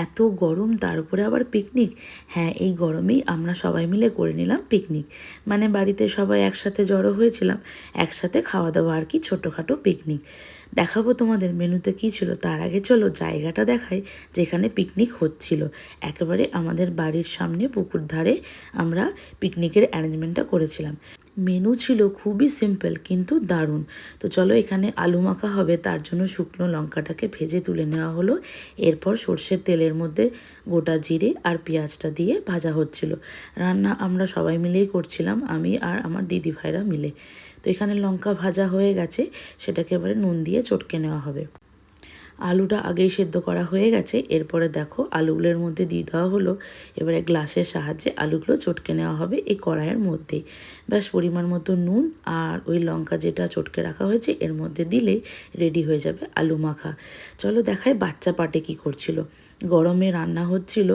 এত গরম, তার উপরে আবার পিকনিক। হ্যাঁ, এই গরমেই আমরা সবাই মিলে করে নিলাম পিকনিক। মানে বাড়িতে সবাই একসাথে জড়ো হয়েছিলাম, একসাথে খাওয়া দাওয়া আর কি, ছোটোখাটো পিকনিক। দেখাবো তোমাদের মেনুতে কী ছিল। তার আগে চলো জায়গাটা দেখাই যেখানে পিকনিক হচ্ছিল। একেবারে আমাদের বাড়ির সামনে পুকুর ধারে আমরা পিকনিকের অ্যারেঞ্জমেন্টটা করেছিলাম। মেনু ছিল খুবই সিম্পল কিন্তু দারুণ। তো চলো, এখানে আলু মাখা হবে, তার জন্য শুকনো লঙ্কাটাকে ভেজে তুলে নেওয়া হলো। এরপর সর্ষের তেলের মধ্যে গোটা জিরে আর পেঁয়াজটা দিয়ে ভাজা হচ্ছিল। রান্না আমরা সবাই মিলেই করছিলাম, আমি আর আমার দিদি ভাইরা মিলে। তো এখানে লঙ্কা ভাজা হয়ে গেছে, সেটাকে এবারে নুন দিয়ে চটকে নেওয়া হবে। আলুটা আগেই সেদ্ধ করা হয়ে গেছে। এরপরে দেখো আলুগুলোর মধ্যে দিয়ে দেওয়া হলো। এবারে গ্লাসের সাহায্যে আলুগুলো চটকে নেওয়া হবে এই কড়াইয়ের মধ্যেই। ব্যাস পরিমাণ মতো নুন আর ওই লঙ্কা যেটা চটকে রাখা হয়েছে এর মধ্যে দিলেই রেডি হয়ে যাবে আলু মাখা। চলো দেখায় বাচ্চা পাটে কী করছিল। গরমে রান্না হচ্ছিল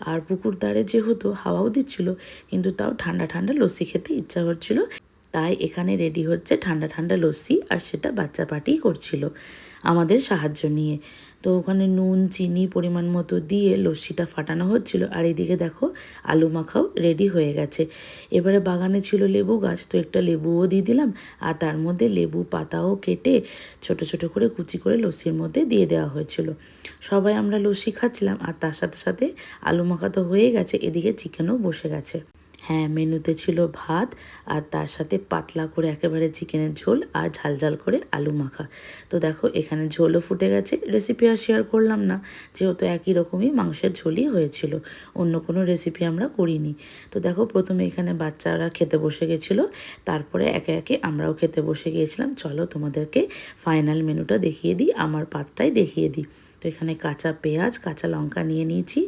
আর পুকুর ধারে যেহেতু হাওয়াও দিচ্ছিল, কিন্তু তাও ঠান্ডা ঠান্ডা লস্যি খেতে ইচ্ছা হচ্ছিল। তাই এখানে রেডি হচ্ছে ঠান্ডা ঠান্ডা লস্যি, আর সেটা বাচ্চা পাটিই করছিল আমাদের সাহায্য নিয়ে। তো ওখানে নুন চিনি পরিমাণ মতো দিয়ে লস্যিটা ফাটানো হচ্ছিল, আর এদিকে দেখো আলু মাখাও রেডি হয়ে গেছে। এবারে বাগানে ছিল লেবু গাছ, তো একটা লেবুও দিয়ে দিলাম, আর তার মধ্যে লেবু পাতাও কেটে ছোট ছোট করে কুচি করে লস্যির মধ্যে দিয়ে দেওয়া হয়েছিল। সবাই আমরা লস্যি খাচ্ছিলাম, আর তার সাথে সাথে আলু মাখা তো হয়ে গেছে, এদিকে চিকেনও বসে গেছে। হ্যাঁ, মেনুতে ছিল ভাত, আর তার সাথে পাতলা করে একেবারে চিকেনের ঝোল, আর ঝাল ঝাল করে আলু মাখা। তো দেখো এখানে ঝোলও ফুটে গেছে। রেসিপি আর শেয়ার করলাম না, যেহেতু একই রকমই মাংসের ঝোলই হয়েছিল, অন্য কোনো রেসিপি আমরা করিনি। তো দেখো প্রথমে এখানে বাচ্চারা খেতে বসে গেছিলো, তারপরে একে একে আমরাও খেতে বসে গিয়েছিলাম। চলো তোমাদেরকে ফাইনাল মেনুটা দেখিয়ে দিই, আমার পাতটাই দেখিয়ে দিই। তো এখানে কাঁচা পেঁয়াজ কাঁচা লঙ্কা নিয়ে নিয়েছি,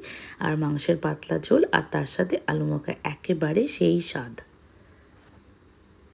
আর মাংসের পাতলা ঝোল, আর তার সাথে আলু মাখা, একেবারে সেই স্বাদ।